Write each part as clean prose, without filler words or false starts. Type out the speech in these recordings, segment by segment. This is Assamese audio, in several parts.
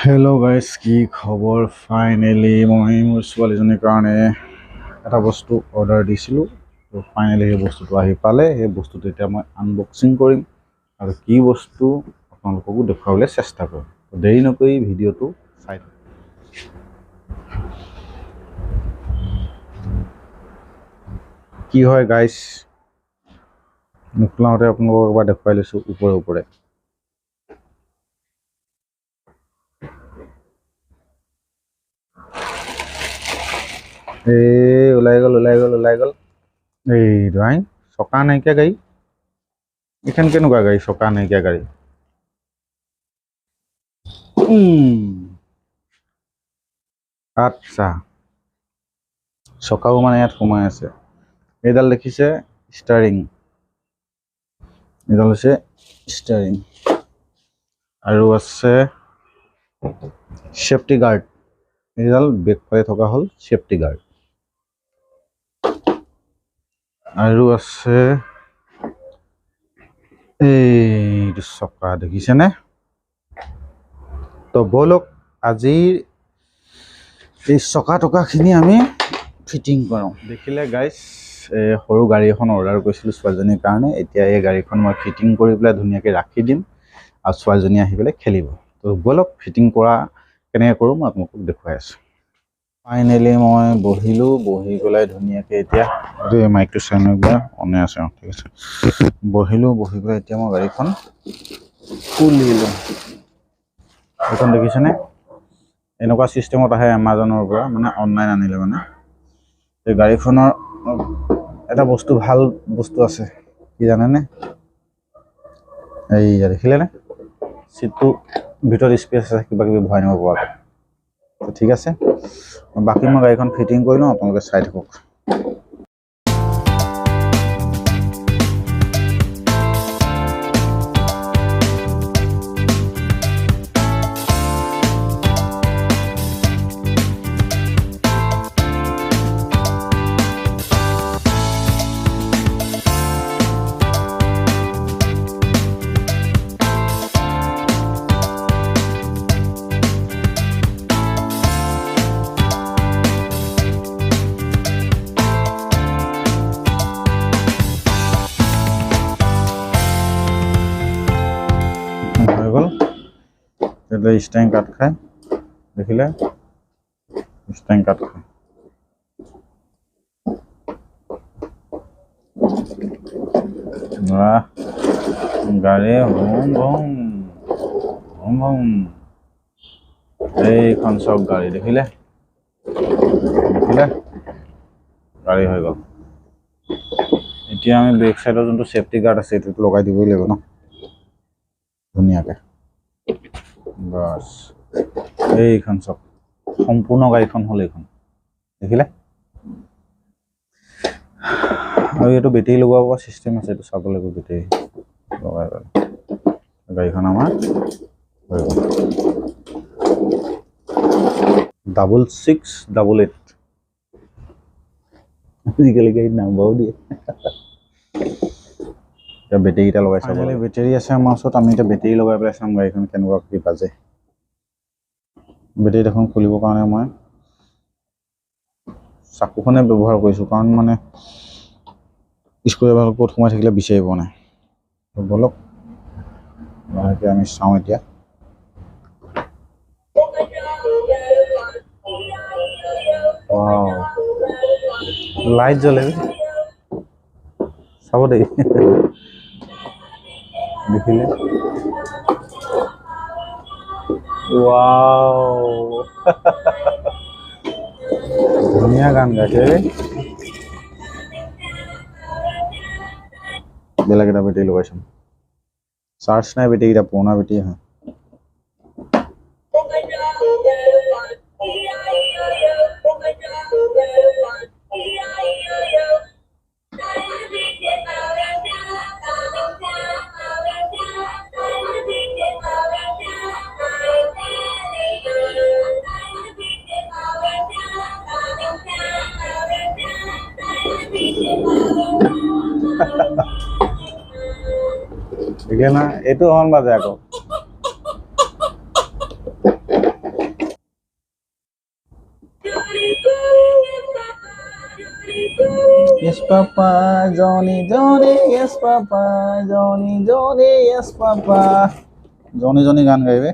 हेलो गाइस की खबर फाइनली मैं मोर ছোৱালীজনীৰ কাৰণে এটা বস্তু অৰ্ডাৰ দিছিলো তো ফাইনলি এই বস্তুটো আহি পালে এই বস্তুটো এতিয়া মই আনবক্সিং কৰিম আৰু কি বস্তু আপোনালোককো দেখাবলৈ চেষ্টা কৰিম তো দেৰি নকৰি ভিডিওটো চাই কি হয় গাইস মুখলাওতে আপোনালোকক এবাৰ দেখাই লৈছো ওপৰে ওলাই গল এই ড্ৰাইং চকা নাইকিয়া গাড়ী এখন কেনেকুৱা গাড়ী চকা নাইকিয়া গাড়ী আচ্ছা চকাও মানে ইয়াত সোমাই আছে এইডাল দেখিছে ষ্টাৰিং এইডাল হৈছে ষ্টাৰিং আৰু আছে সেফটি গাৰ্ড এইডাল বেকফালে থকা হল সেফটি গাৰ্ড আৰু আছে এই চকা দেখিছেনে তো বলক আজি এই চকা টকাখিনি আমি ফিটিং কৰোঁ দেখিলে গাইস সৰু গাড়ী এখন অৰ্ডাৰ কৰিছিলোঁ ছোৱালীজনীৰ কাৰণে এতিয়া এই গাড়ীখন মই ফিটিং কৰি পেলাই ধুনীয়াকৈ ৰাখি দিম আৰু ছোৱালীজনী আহি পেলাই খেলিব তো বলক ফিটিং কৰা কেনেকৈ কৰোঁ মই আপোনালোকক দেখুৱাই আছোঁ ফাইনেলি মই বহি গলাই ধুনীয়াকৈ এতিয়া এই মাইকটো চাইনো একবাৰ অনে আছে ঠিক আছে বহি পেলাই এতিয়া মই গাড়ীখন খুলিলোঁ এখন দেখিছেনে এনেকুৱা চিষ্টেমত আহে এমাজনৰ পৰা মানে অনলাইন আনিলে মানে এই গাড়ীখনৰ এটা বস্তু ভাল বস্তু আছে কি জানেনে এই দেখিলেনে সিটটো ভিতৰত স্পেচ আছে কিবা কিবি ভৰাই নিব পৰাকৈ তো ঠিক আছে বাকি মই গাড়ীখন ফিটিং কৰি লওঁ আপোনালোকে চাই থাকক स्टैंड काट खाए देखिले स्टैंड काट खाए गाड़ी भूम भूम এইখন সব গাড়ী দেখিলে গাড়ী হৈ গল এতিয়া আমি ব্ৰেক সাইডৰ যোনটো সেফটি গাৰ্ড আছে এটো লগাই দিবই লাগিব ন ধুনীয়াকৈ বাস এইখন সব সম্পূৰ্ণ গাড়ীখন হল এইখন দেখিলে আৰু এটো বেটাৰী লগোৱা সিস্টেম আছে এটো চাব লাগিব বেটাৰী লগাই গাড়ীখন আমাৰ হৈ গল 6688 আজিকালি গাড়ী নাম্বাৰো দিয়ে या बेटरी टा लगाइ चाबले बेटरी আছে আমাৰ ওচৰত আমি এটা বেটাৰী লগাই পেলাই চাম গাড়ীখন কেনেকুৱা কি বাজে বেটাৰী এখন খুলিবৰ কাৰণে মই চাকুখনে ব্যৱহাৰ কৰিছো কাৰণ মানে স্ক্ৰুড্ৰাইভাৰ ক'ত সোমাই থাকিলে বিচাৰিব নাই তো বলক লাহেকে আমি চাওঁ এতিয়া ওয়াও লাইট জ্বলে চাব দেই देखिले वाओ दुनिया गान गाते बेला केटा बेटी लगाइछम चार्ज নাই बेटी केटा पुराना बेटी है ठीक है ना ये तो हॉर्न बाजे आको yes papa Johnny Johnny yes papa Johnny Johnny yes papa Johnny Johnny গান গাইবে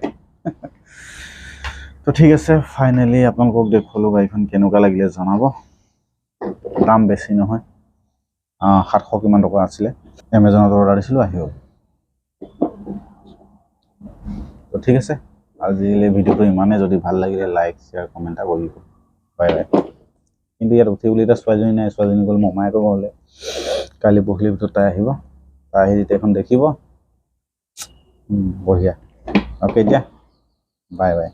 তো ঠিক আছে ফাইনালি আপোনালোকক দেখলো গাড়ীখন কেনেকুৱা লাগিলে জনাব দাম বেছি নহয় 700 কিমান টকা আছিল এমাজনত অৰ্ডাৰ দিছিলো আহিব তো ঠিক আছে আজিলে ভিডিওটো ইমানে যদি ভাল লাগিলে লাইক শেয়াৰ কমেন্ট কৰিব বাই বাই কিন্তু ইয়াত উঠি বুলি এটা ছোৱালীজনী নাই ছোৱালীজনী গ'ল মমায়েকৰ ঘৰলে কালি পৰহিৰ ভিতৰত তাই আহিব তাই আহি যেতিয়া এখন দেখিব বঢ়িয়া ওকে দিয়া বাই বাই